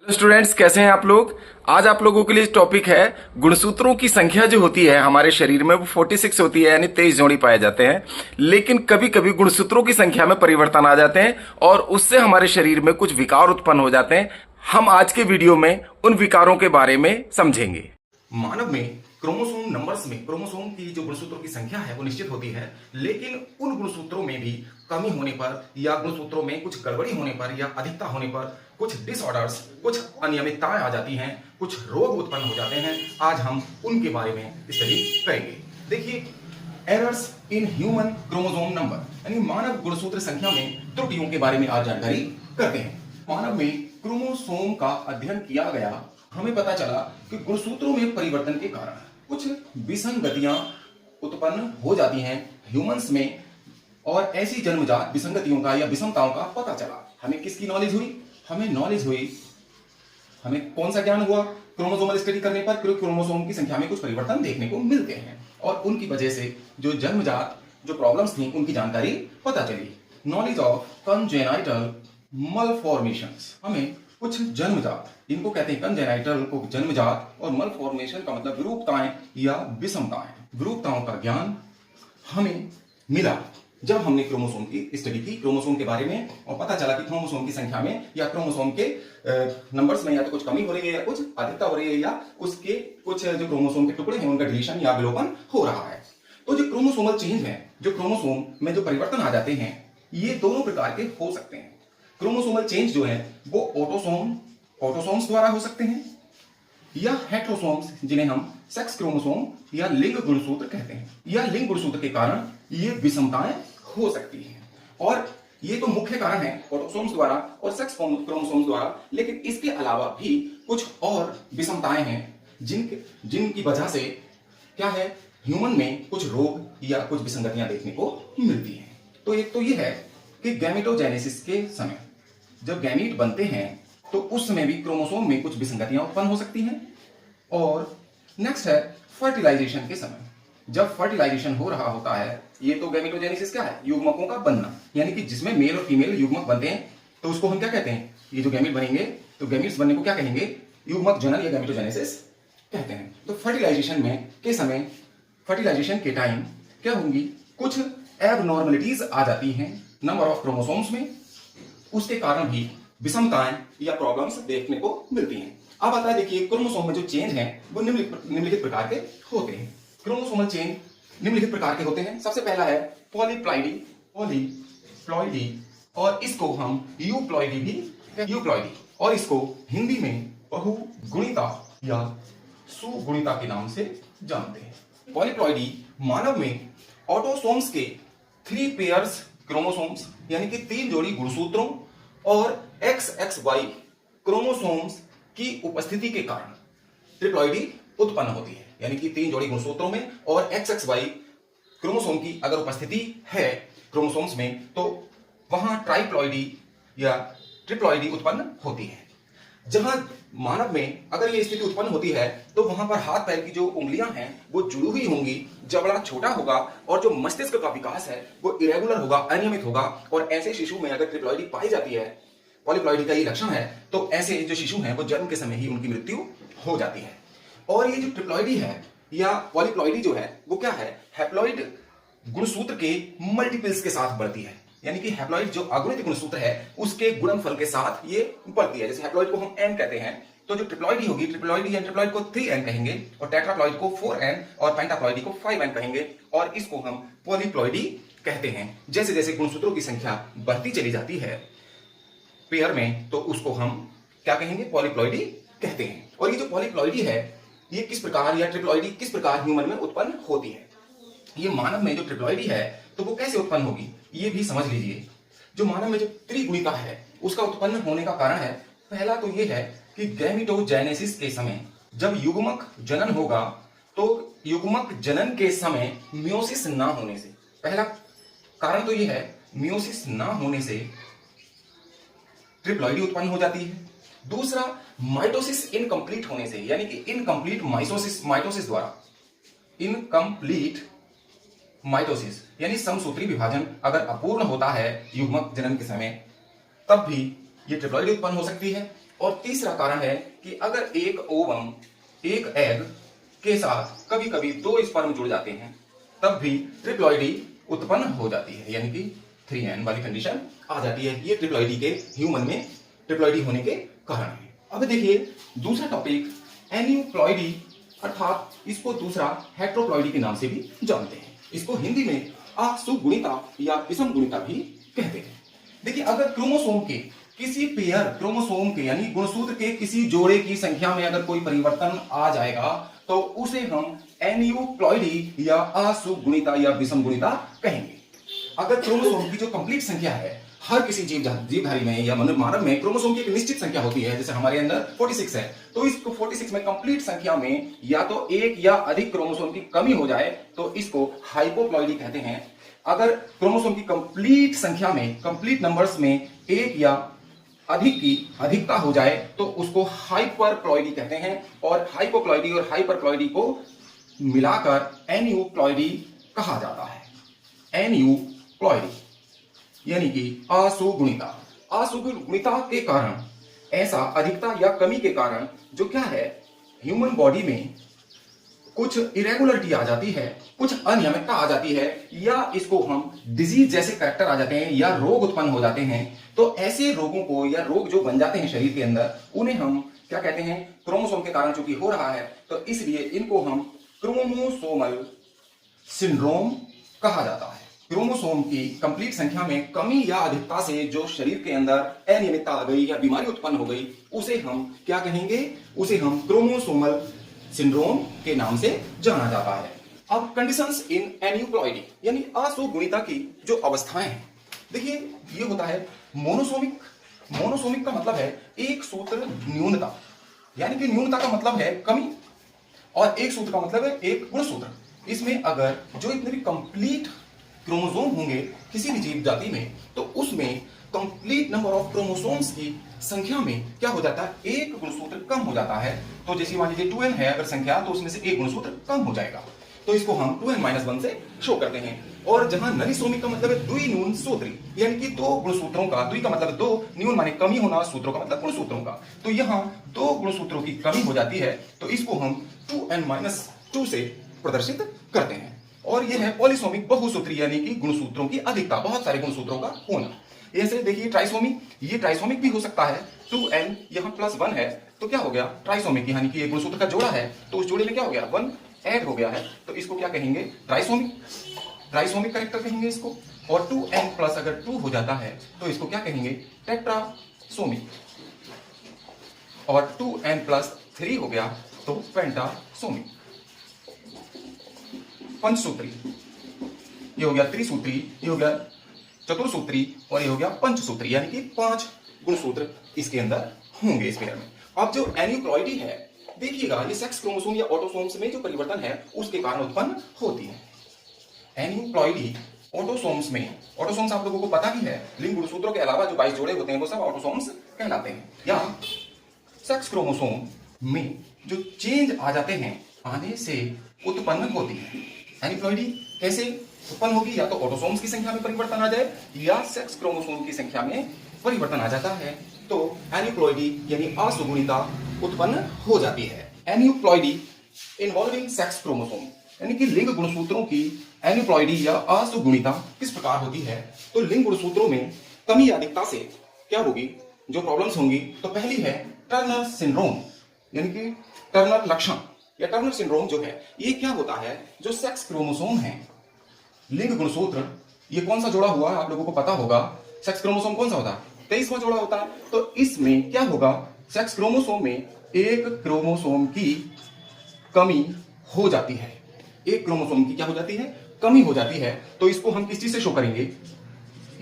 Students, कैसे हैं आप लोग। आज आप लोगों के लिए टॉपिक है गुणसूत्रों की संख्या जो होती है हमारे शरीर में वो 46 होती है, यानी 23 जोड़ी पाए जाते हैं। लेकिन कभी कभी गुणसूत्रों की संख्या में परिवर्तन आ जाते हैं और उससे हमारे शरीर में कुछ विकार उत्पन्न हो जाते हैं। हम आज के वीडियो में उन विकारों के बारे में समझेंगे। मानव में क्रोमोसोम नंबर्स में क्रोमोसोम की जो गुणसूत्रों की संख्या है वो निश्चित होती है, लेकिन उन गुणसूत्रों में भी कमी होने पर या गुणसूत्रों में कुछ गड़बड़ी होने पर या अधिकता होने पर कुछ डिसऑर्डर्स, कुछ अनियमितताएं आ जाती हैं, कुछ रोग उत्पन्न हो जाते हैं। आज हम उनके बारे में स्टडी करेंगे। देखिए, errors in human chromosome number यानी मानव गुणसूत्र संख्या में त्रुटियों के बारे में आज जानकारी करते हैं। मानव में क्रोमोसोम का अध्ययन किया गया, हमें पता चला कि गुणसूत्रों में परिवर्तन के कारण कुछ विसंगतियां उत्पन्न हो जाती हैं ह्यूमंस में, और ऐसी जन्मजात विसंगतियों का या विषमताओं का पता चला। हमें किसकी नॉलेज हुई? हमें कौन सा ज्ञान हुआ? क्रोमोसोमल स्टडी करने पर क्रोमोसोम की संख्या में कुछ परिवर्तन देखने को मिलते हैं और उनकी वजह से जो जन्मजात जो प्रॉब्लम्स थी उनकी जानकारी पता चली। नॉलेज ऑफ कंजेनाइटल मलफॉर्मेशंस, हमें कुछ जन्मजात, इनको कहते हैं कंजेनाइटल को जन्मजात, और मलफॉर्मेशन का मतलब विरूपताएं या विषमताएं, विरूपताओं का ज्ञान हमें मिला जब हमने क्रोमोसोम की स्टडी की, क्रोमोसोम के बारे में, और पता चला कि क्रोमोसोम की संख्या में या क्रोमोसोम के नंबर्स में या तो कुछ कमी हो रही है या कुछ अधिकता हो रही है, या उसके कुछ जो क्रोमोसोम के टुकड़े हैं उनका डिलीशन या विलोपन हो रहा है। तो जो क्रोमोसोमल चेंज है, जो क्रोमोसोम में जो परिवर्तन आ जाते हैं, ये दोनों प्रकार के हो सकते हैं। क्रोमोसोमल चेंज जो है वो ऑटोसोम्स द्वारा हो सकते हैं, या हेट्रोसोम्स जिन्हें हम सेक्स क्रोमोसोम या लिंग गुणसूत्र कहते हैं, या लिंग गुणसूत्र के कारण ये विषमताएं हो सकती हैं। और ये तो मुख्य कारण है ऑटोसोम्स द्वारा और सेक्स क्रोमोसोम्स द्वारा, लेकिन इसके अलावा भी कुछ और विषमताएं हैं जिनकी वजह से क्या है, ह्यूमन में कुछ रोग या कुछ विसंगतियां देखने को मिलती हैं। तो एक तो ये है कि गैमेटोजेनेसिस के समय जब गैमीट बनते हैं तो उस समय भी क्रोमोसोम में कुछ विसंगतियां उत्पन्न हो सकती हैं। और नेक्स्ट है फर्टिलाइजेशन के समय, जब फर्टिलाइजेशन हो रहा होता है, ये तो गैमेटोजेनेसिस क्या है, युग्मकों का बनना, यानी कि जिसमें मेल और फीमेल युग्मक बनते हैं, तो उसको हम क्या कहते हैं, ये जो गैमीट बनेंगे, तो गैमीट्स बनने को क्या कहेंगे, युग्मक जनन या गैमेटोजेनेसिस कहते हैं। तो फर्टिलाइजेशन में के समय, फर्टिलाइजेशन के टाइम क्या होंगी, कुछ एबनॉर्मलिटीज आ जाती हैं नंबर ऑफ क्रोमोसोम्स में, उसके कारण भी विषमताएं या प्रॉब्लम्स देखने को मिलती हैं। अब आता है, देखिए, क्रोमोसोम में जो चेंज हैं वो निम्नलिखित प्रकार के होते हैं। क्रोमोसोमल चेंज निम्नलिखित प्रकार के होते हैं। सबसे पहला है पॉलीप्लॉइडी, और इसको हम यूप्लॉइडी, और इसको हिंदी में बहुगुणिता या सुगुणिता के नाम से जानते हैं। पॉलीप्लॉइडी मानव में ऑटोसोम्स के 3 पेयर्स क्रोमोसोम्स यानी कि 3 जोड़ी गुणसूत्रों और XXY क्रोमोसोम्स की उपस्थिति के कारण ट्रिप्लॉइडी उत्पन्न होती है, यानी कि 3 जोड़ी गुणसूत्रों में और XXY क्रोमोसोम की अगर उपस्थिति है क्रोमोसोम्स में, तो वहां ट्राइप्लॉइडी या ट्रिप्लॉइडी उत्पन्न होती है। जहां मानव में अगर ये स्थिति उत्पन्न होती है तो वहां पर हाथ पैर की जो उंगलियां हैं वो जुड़ी हुई होंगी, जबड़ा छोटा होगा, और जो मस्तिष्क का विकास है वो इरेगुलर होगा, अनियमित होगा। और ऐसे शिशु में अगर ट्रिप्लॉइडी पाई जाती है, पॉलीप्लॉइडी का ये लक्षण है, तो ऐसे जो शिशु हैं वो जन्म के समय ही उनकी मृत्यु हो जाती है। और ये जो ट्रिप्लॉइडी है या पॉलीप्लॉइडी जो है वो क्या है, हैप्लॉइड गुणसूत्र के मल्टीपल्स के साथ बढ़ती है, यानी कि हैप्लॉइड जो अगुणित गुणसूत्र है उसके गुणनफल के साथ ये बढ़ती है। जैसे हैप्लॉइड को हम n कहते हैं, तो जो ट्रिप्लॉइडी होगी, ट्रिप्लॉइड को 3n कहेंगे, और टेट्राप्लॉइड को 4n, और पेंटाप्लॉइडी को 5n कहेंगे, और इसको हम पॉलीप्लॉइडी कहते हैं। जैसे जैसे गुणसूत्रों की संख्या बढ़ती चली जाती है पेयर में, तो उसको हम क्या कहेंगे, पॉलीप्लॉइडी कहते हैं। और ये जो पॉलीप्लॉइडी है, ये किस प्रकार, या ट्रिप्लॉइडी किस प्रकार ह्यूमन में उत्पन्न होती है, ये मानव में जो ट्रिप्लॉइडी है तो वो कैसे उत्पन्न होगी, ये भी समझ लीजिए। जो मानव में जो त्रिगुणिता है उसका उत्पन्न होने का कारण है, पहला तो ये है कि गैमेटोजेनेसिस के समय जब युग्मक जनन होगा, तो युग्मक जनन के समय मियोसिस ना होने से, पहला कारण तो ये है, मियोसिस ना होने से ट्रिप्लॉइडी उत्पन्न हो जाती है। दूसरा, माइटोसिस इनकम्प्लीट होने से, यानी कि इनकम्प्लीट माइटोसिस द्वारा, इनकम्प्लीट माइटोसिस यानी समसूत्री विभाजन अगर अपूर्ण होता है युग्मक जनन के समय, तब भी ये ट्रिप्लॉइडी उत्पन्न हो सकती है। और तीसरा कारण है कि अगर एक ओवम एक एग के साथ कभी कभी दो स्पर्म जुड़ जाते हैं तब भी ट्रिप्लॉइडी उत्पन्न हो जाती है, यानी कि 3n वाली कंडीशन आ जाती है। ये ट्रिप्लॉइडी के ह्यूमन में ट्रिप्लॉइडी होने के कारण है। अब देखिए दूसरा टॉपिक एन्यूप्लॉइडी, अर्थात इसको दूसरा हेट्रोप्लॉइडी के नाम से भी जानते हैं। इसको हिंदी में असुगुणिता या विषम गुणिता भी कहते हैं। देखिए अगर क्रोमोसोम के किसी पेयर क्रोमोसोम के यानी गुणसूत्र के किसी जोड़े की संख्या में अगर कोई परिवर्तन आ जाएगा तो उसे हम एन्यूप्लॉइडी या असुगुणिता या विषम गुणिता कहेंगे। अगर क्रोमोसोम की जो कंप्लीट संख्या है, हर किसी जीवधारी में या मानव में क्रोमोसोम की एक निश्चित संख्या होती है, जैसे हमारे अंदर 46 है, तो इस 46 में कंप्लीट संख्या में या तो एक या अधिक क्रोमोसोम की कमी हो जाए तो इसको हाइपोप्लॉइडी कहते हैं। अगर क्रोमोसोम की कंप्लीट संख्या में, कंप्लीट नंबर्स में एक या अधिक की अधिकता हो जाए तो उसको हाइपरप्लॉइडी कहते हैं। और हाइपोप्लॉइडी और हाइपरप्लॉइडी को मिलाकर एन्यूप्लॉइडी कहा जाता है। एन्यूप्लॉइडी यानी कि असुगुणिता। असुगुणिता के कारण, ऐसा अधिकता या कमी के कारण जो क्या है, ह्यूमन बॉडी में कुछ इरेगुलरिटी आ जाती है, कुछ अनियमितता आ जाती है, या इसको हम डिजीज जैसे कैरेक्टर आ जाते हैं या रोग उत्पन्न हो जाते हैं। तो ऐसे रोगों को या रोग जो बन जाते हैं शरीर के अंदर, उन्हें हम क्या कहते हैं, क्रोमोसोम के कारण चूंकि हो रहा है तो इसलिए इनको हम क्रोमोसोमल सिंड्रोम कहा जाता है। क्रोमोसोम की कंप्लीट संख्या में कमी या अधिकता से जो शरीर के अंदर अनियमितता आ गई या बीमारी उत्पन्न हो गई, उसे हम क्या कहेंगे, उसे हम क्रोमोसोमल सिंड्रोम के नाम से जाना जाता है। अब कंडीशंस इन एन्यूप्लॉइडी यानी असुगुणिता की जो अवस्थाएं हैं, देखिए ये होता है मोनोसोमिक। मोनोसोमिक का मतलब है एक सूत्र न्यूनता, यानी कि न्यूनता का मतलब है कमी, और एक सूत्र का मतलब है एक गुणसूत्र। इसमें अगर जो इतने भी कंप्लीट क्रोमोसोम होंगे किसी भी जीव जाति में, तो उसमें कंप्लीट नंबर ऑफ क्रोमोसोम्स की संख्या में क्या हो जाता है, एक गुणसूत्र कम हो जाता है। तो जैसे मान लीजिए 2n है अगर संख्या, तो उसमें से एक गुणसूत्र कम हो जाएगा, तो इसको हम 2n-1 से शो करते हैं। और जहां नलिसोमिक का मतलब है द्वि न्यून सूत्री, यानी कि दो गुणसूत्रों का, द्वि का मतलब दो, न्यून माने कमी होना, सूत्रों का मतलब गुणसूत्रों का, तो यहां दो गुणसूत्रों की कमी हो जाती है, तो इसको हम 2n-2 से प्रदर्शित करते हैं। और यह है पॉलीसोमिक बहुसूत्री, यानी कि गुणसूत्रों की अधिकता, बहुत सारे गुणसूत्रों का होना। ऐसे देखिए ट्राइसोमिक, ये ट्राइसोमिक भी हो सकता है। 2n यहाँ +1 है तो क्या हो गया, ट्राइसोमिक, यानी कि एक गुणसूत्र का जोड़ा है तो उस जोड़े में क्या हो गया, 1 ऐड हो गया है, तो इसको क्या कहेंगे, ट्राइसोमिक। ट्राइसोमिक कैरेक्टर कहेंगे इसको। और 2n+ अगर 2 हो जाता है तो इसको क्या कहेंगे, टेट्रासोमिक। और 2n+3 हो गया तो पेंटासोमिक। पंचसूत्री, ये हो गया त्रिसूत्री, ये हो गया चतुर्सूत्री, और ये हो गया पंचसूत्री, यानी कि 5 गुणसूत्र इसके अंदर होंगे इस पेयर में। अब जो एन्यूप्लॉइडी है, देखिएगा ये सेक्स क्रोमोसोम या ऑटोसोम्स में जो परिवर्तन है उसके कारण उत्पन्न होती है। एन्यूप्लॉइडी ऑटोसोम्स में, ऑटोसोम्स आप लोगों को पता ही है, लिंग गुणसूत्रों के अलावा जो 22 जोड़े होते हैं वो सब ऑटोसोम्स कहलाते हैं। या सेक्स क्रोमोसोम में जो चेंज आ जाते हैं, आने से उत्पन्न होती है। एन्यूप्लॉइडी कैसे उत्पन्न होगी, या तो ऑटोसोम्स की संख्या में परिवर्तन आ जाए या सेक्स क्रोमोसोम की संख्या में परिवर्तन आ जाता है, तो एन्यूप्लॉइडी यानी असुगुणिता उत्पन्न हो जाती है। एन्यूप्लॉइडी इन्वॉल्विंग सेक्स क्रोमोसोम, यानी कि लिंग गुणसूत्रों की एन्यूप्लॉइडी या असुगुणिता किस प्रकार होती है, तो लिंग गुणसूत्रों में कमी या अधिकता से क्या होगी, जो प्रॉब्लम्स होंगी, तो पहली है टर्नर सिंड्रोम, यानी कि टर्नर लक्षण या टर्नर सिंड्रोम जो है, ये क्या होता है, जो सेक्स क्रोमोसोम है, लिंग गुणसूत्र, ये कौन सा जोड़ा हुआ है आप लोगों को पता होगा, सेक्स क्रोमोसोम कौन सा होता है, 23वां जोड़ा होता है। तो इसमें क्या होगा, सेक्स क्रोमोसोम में एक क्रोमोसोम की कमी हो जाती है, एक क्रोमोसोम की क्या हो जाती है, कमी हो जाती है। तो इसको हम किस चीज से शो करेंगे,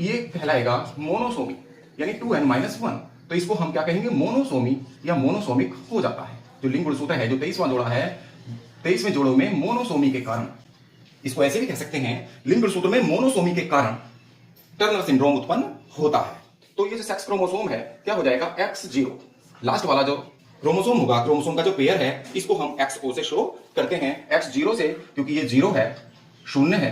ये कहलाएगा मोनोसोमी, यानी 2n-1, तो इसको हम क्या कहेंगे, मोनोसोमी या मोनोसोमिक हो जाता है। जो लिंग गुणसूत्र है, जो 23वां जोड़ा है, 23वें जोड़ों में मोनोसोमी के कारण, इसको ऐसे भी कह सकते हैं, लिंग गुणसूत्र में मोनोसोमी के कारण टर्नर सिंड्रोम उत्पन्न होता है। तो ये जो सेक्स क्रोमोसोम है क्या हो जाएगा, X0, लास्ट वाला जो क्रोमोसोम होगा, क्रोमोसोम का जो पेयर है, इसको हम XO से शो करते हैं, X0 से, क्योंकि ये 0 है, 0 है,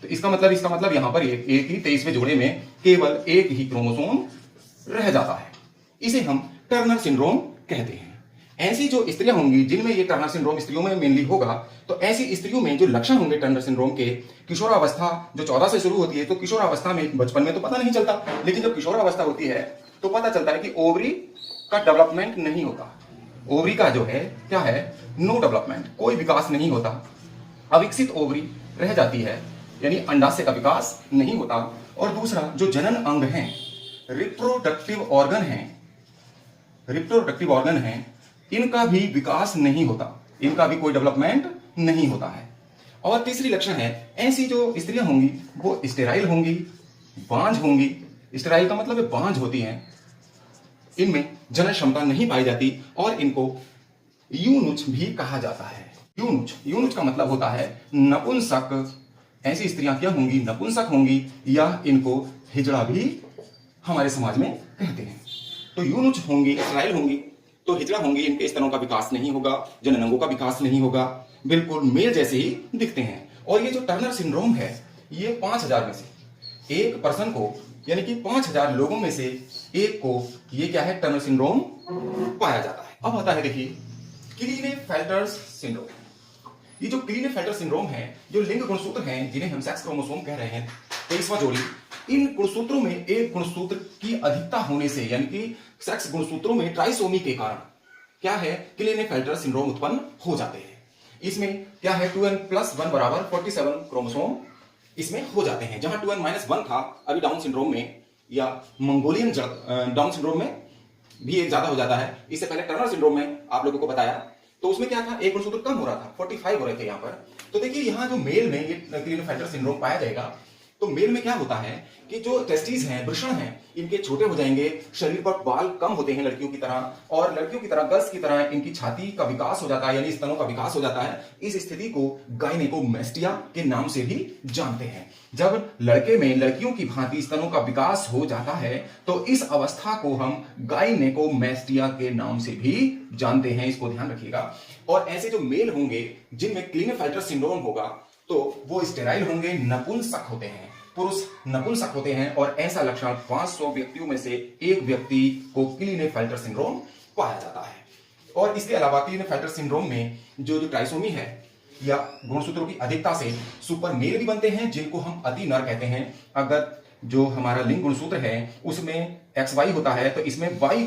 तो इसका मतलब यहां पर एक ही 23वें जोड़े में केवल एक ही क्रोमोसोम रह जाता है। इसे हम टर्नर सिंड्रोम कहते हैं। ऐसी जो स्त्रियां होंगी जिनमें ये टर्नर सिंड्रोम स्त्रियों में मेनली होगा, तो ऐसी स्त्रियों में जो लक्षण होंगे टर्नर सिंड्रोम के, किशोरावस्था जो 14 से शुरू होती है, तो किशोरावस्था में बचपन में तो पता नहीं चलता, लेकिन जब किशोरावस्था होती है तो पता चलता है कि ओवरी का डेवलपमेंट नहीं होता। ओवरी का जो है क्या है, नो डेवलपमेंट, कोई विकास नहीं होता, अविकसित ओवरी रह जाती है, यानी अंडाशय का विकास नहीं होता। और दूसरा जो जनन अंग है, रिप्रोडक्टिव ऑर्गन है, इनका भी विकास नहीं होता, इनका भी कोई डेवलपमेंट नहीं होता है। और तीसरी लक्षण है, ऐसी जो स्त्रियां होंगी वो स्टेराइल होंगी, बांझ होंगी। स्टेराइल का मतलब है बांझ होती हैं, इनमें जनन क्षमता नहीं पाई जाती और इनको यूनुच भी कहा जाता है। यूनुच का मतलब होता है नपुंसक। ऐसी स्त्रियां क्या होंगी, नपुंसक होंगी, या इनको हिजड़ा भी हमारे समाज में कहते हैं। तो यूनुच होंगी, स्टेराइल होंगी, तो हिजड़ा होंगी, इनके स्तनों का विकास नहीं होगा, जनन अंगों का विकास नहीं होगा, बिल्कुल मेल जैसे ही दिखते हैं। और ये जो टर्नर सिंड्रोम है, ये 5000 में से एक पर्सन को, यानी कि 5000 लोगों में से एक को ये क्या है, टर्नर सिंड्रोम पाया जाता है। अब आता है देखिए क्लीनेफेल्टर सिंड्रोम। ये जो क्लीनेफेल्टर सिंड्रोम है, जो लिंग गुणसूत्र हैं जिन्हें हम सेक्स क्रोमोसोम कह रहे हैं, 23वां जोड़ी, इन गुणसूत्रों में एक गुणसूत्र की अधिकता होने से, यानी कि सेक्स गुणसूत्रों में ट्राइसोमी के कारण क्या है, क्लीनेफेल्टर सिंड्रोम उत्पन्न हो जाते हैं। इसमें क्या है, 2n+1 बराबर 47 क्रोमोसोम इसमें हो जाते हैं। जहां 2n-1 था अभी डाउन सिंड्रोम में, या मंगोलियन डाउन सिंड्रोम में भी एक ज्यादा हो जाता है। इससे पहले टर्नर सिंड्रोम में आप लोगों को बताया, तो उसमें क्या था, एक गुणसूत्र कम हो रहा था, 45 हो रहे थे यहाँ पर। तो देखिए यहाँ जो मेल में ये क्लीनेफेल्टर सिंड्रोम पाया जाएगा, तो मेल में क्या होता है कि जो टेस्टिस हैं, वृषण हैं, इनके छोटे हो जाएंगे, शरीर पर बाल कम होते हैं लड़कियों की तरह, और लड़कियों की तरह, गर्ल्स की तरह इनकी छाती का विकास हो जाता है, यानी स्तनों का विकास हो जाता है। इस स्थिति को गायनेकोमैस्टिया के नाम से भी जानते हैं। जब लड़के में लड़कियों की भांति स्तनों का विकास हो जाता है, तो इस अवस्था को हम गायनेकोमैस्टिया के नाम से भी जानते हैं, इसको ध्यान रखिएगा। और ऐसे जो मेल होंगे जिनमें क्लीनेफेल्टर सिंड्रोम होगा, तो वो स्टेराइल होंगे, नपुंसक होते हैं, पुरुष नपुंसक होते हैं। और ऐसा लक्षण 500 व्यक्तियों में से एक व्यक्ति को क्लीनेफेल्टर सिंड्रोम पाया जाता है। और इसके अलावा क्लीनेफेल्टर सिंड्रोम में जो ट्राइसोमी है, या गुणसूत्रों की अधिकता से सुपर मेल भी बनते हैं, जिनको हम अति नर कहते हैं। अगर जो हमारा लिंग गुणसूत्र है उसमें XY होता है, तो इसमें Y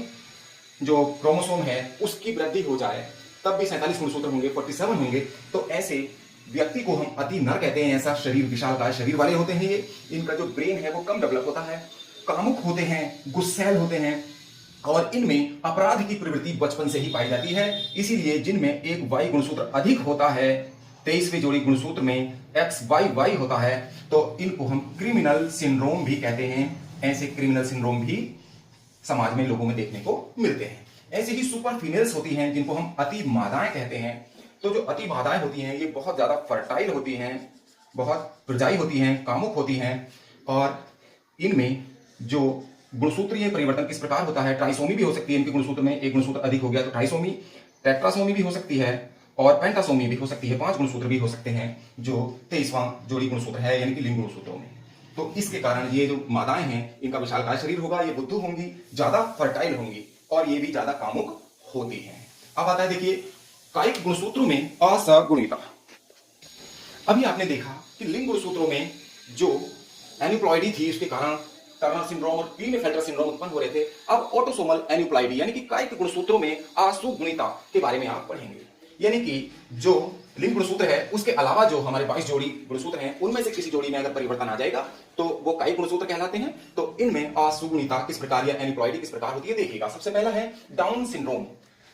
जो क्रोमोसोम है उसकी वृद्धि हो जाए, तब भी 47 गुणसूत्र होंगे, 47 होंगे। तो ऐसे व्यक्ति को हम अति नर कहते हैं। ऐसा शरीर, विशालकाय शरीर वाले होते हैं ये। इनका जो ब्रेन है वो कम डेवलप होता है, कामुक होते हैं, गुस्सैल होते हैं, और इनमें अपराध की प्रवृत्ति बचपन से ही पाई जाती है। इसीलिए जिनमें एक Y गुणसूत्र अधिक होता है, 23वीं जोड़ी गुणसूत्र में XYY होता है, तो इनको हम क्रिमिनल सिंड्रोम भी कहते हैं। ऐसे क्रिमिनल सिंड्रोम भी समाज में लोगों में देखने को मिलते हैं। ऐसे ही सुपर फीमेल्स होती हैं जिनको हम अति मादाएं कहते हैं। तो जो अति मादाएं होती हैं ये बहुत ज्यादा फर्टाइल होती हैं, बहुत प्रजाई होती हैं, कामुक होती हैं, और इनमें जो गुणसूत्रीय परिवर्तन किस प्रकार होता है, ट्राइसोमी भी हो सकती है इनके गुणसूत्र में, एक गुणसूत्र अधिक हो गया तो ट्राइसोमी, टेट्रासोमी भी हो सकती है, और पेंटासोमी भी हो सकती है। 5 गुणसूत्र भी हो सकते हैं जो 23वां जोड़ी गुणसूत्र है, यानी कि लिंग गुणसूत्रों में। तो इसके कारण ये जो मादाएं हैं इनका विशालकाय शरीर होगा, ये बुद्धू होंगी, ज्यादा फर्टाइल होंगी, और ये भी ज्यादा कामुक होती हैं। अब आता है देखिए कायिक गुणसूत्रों में असगुणिता। अभी आपने देखा कि लिंग गुणसूत्रों में जो एन्यूप्लॉइडी थी उसके कारण टर्नर सिंड्रोम और क्लीनेफेल्टर सिंड्रोम उत्पन्न हो रहे थे। अब ऑटोसोमल एन्यूप्लॉइडी यानी कि कायिक गुणसूत्रों में असुगुणिता के बारे में आप पढ़ेंगे। यानी कि जो लिंग गुणसूत्र है उसके अलावा जो हमारे 22 जोड़ी गुणसूत्र हैं उनमें से किसी जोड़ी में अगर परिवर्तन आ जाएगा तो वो कायिक गुणसूत्र कहलाते हैं। तो इनमें असुगुणिता किस प्रकार या एन्यूप्लॉइडी किस प्रकार होती है देखिएगा। सबसे पहला है डाउन सिंड्रोम।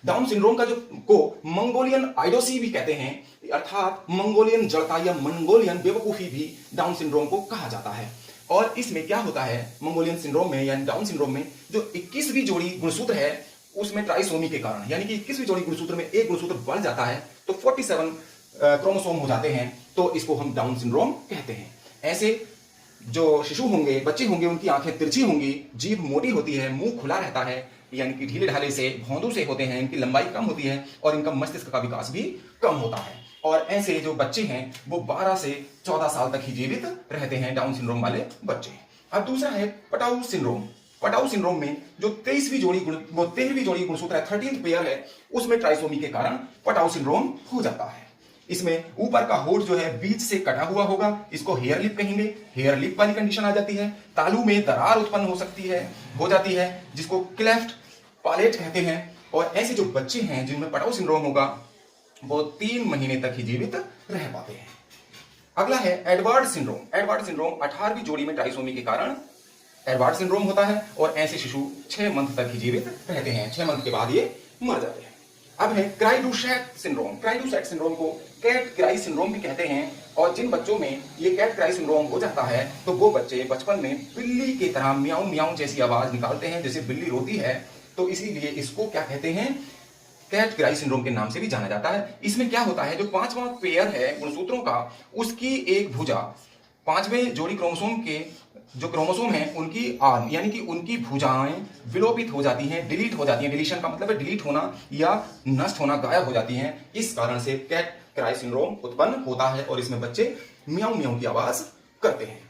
डाउन सिंड्रोम का जो को मंगोलियन आइडोसी भी कहते हैं, अर्थात मंगोलियन जड़ता या मंगोलियन बेवकूफी भी डाउन सिंड्रोम को कहा जाता है। और इसमें क्या होता है, मंगोलियन सिंड्रोम में यानी डाउन सिंड्रोम में जो 21वीं जोड़ी गुणसूत्र है उसमें ट्राइसोमी के कारण, यानी कि 21वीं जोड़ी गुणसूत्र में एक गुणसूत्र बढ़ जाता है तो 47 क्रोमोसोम हो जाते हैं, तो इसको हम डाउन सिंड्रोम कहते हैं। ऐसे जो शिशु होंगे, बच्चे होंगे, उनकी आंखें तिरछी होंगी, जीभ मोटी होती है, मुंह खुला रहता है, यानी कि ढीले ढाले से, भौंदू से होते हैं, इनकी लंबाई कम होती है और इनका मस्तिष्क का विकास भी कम होता है। और ऐसे जो बच्चे हैं वो 12 से 14 साल तक ही जीवित रहते हैं, डाउन सिंड्रोम वाले बच्चे। अब दूसरा है पटाऊ सिंड्रोम। पटाउ सिंड्रोम में जो 13वीं जोड़ी गुणसूत्र है, 13th पेयर है, उसमें ट्राइसोमी के कारण पटाउ सिंड्रोम हो जाता है। इसमें ऊपर का होठ जो है बीच से कटा हुआ होगा, इसको हेयर लिप कहेंगे। हेयर लिप वाली कंडीशन आ जाती है। तालू में दरार उत्पन्न हो जाती है, जिसको क्लेफ्ट पालेट कहते हैं। और ऐसे जो बच्चे हैं जिनमें पटाउ सिंड्रोम होगा वो 3 महीने तक ही जीवित रह पाते हैं। अगला है एडवर्ड सिंड्रोम। एडवर्ड सिंड्रोम 18वीं जोड़ी में ट्राइसोमी के कारण एडवर्ड सिंड्रोम होता है और ऐसे शिशु 6 मंथ तक ही जीवित रहते हैं। 6 मंथ के बाद ये मर जाते हैं। अब है क्राइडुशैट सिंड्रोम। क्राइडुशैट सिंड्रोम को कैट क्राई सिंड्रोम भी कहते हैं। और जिन बच्चों में ये कैट क्राई सिंड्रोम हो जाता है तो वो बच्चे बचपन में बिल्ली की तरह म्याऊं म्याऊं जैसी आवाज निकालते हैं, जैसे बिल्ली रोती है। तो इसीलिए इसको क्या कहते हैं, कैट क्राई सिंड्रोम के नाम से भी जाना जाता है। इसमें क्या होता है, जो 5वां पेयर है गुणसूत्रों का, उसकी एक भुजा 5वें जोड़ी क्रोमोसोम के जो क्रोमोसोम है उनकी आर्म यानी कि उनकी भुजाएं विलोपित हो जाती हैं, डिलीट हो जाती हैं। डिलीशन का मतलब है डिलीट होना या नष्ट होना, गायब हो जाती हैं। इस कारण से कैट क्राई सिंड्रोम उत्पन्न होता है और इसमें बच्चे म्याऊं म्याऊं की आवाज करते हैं।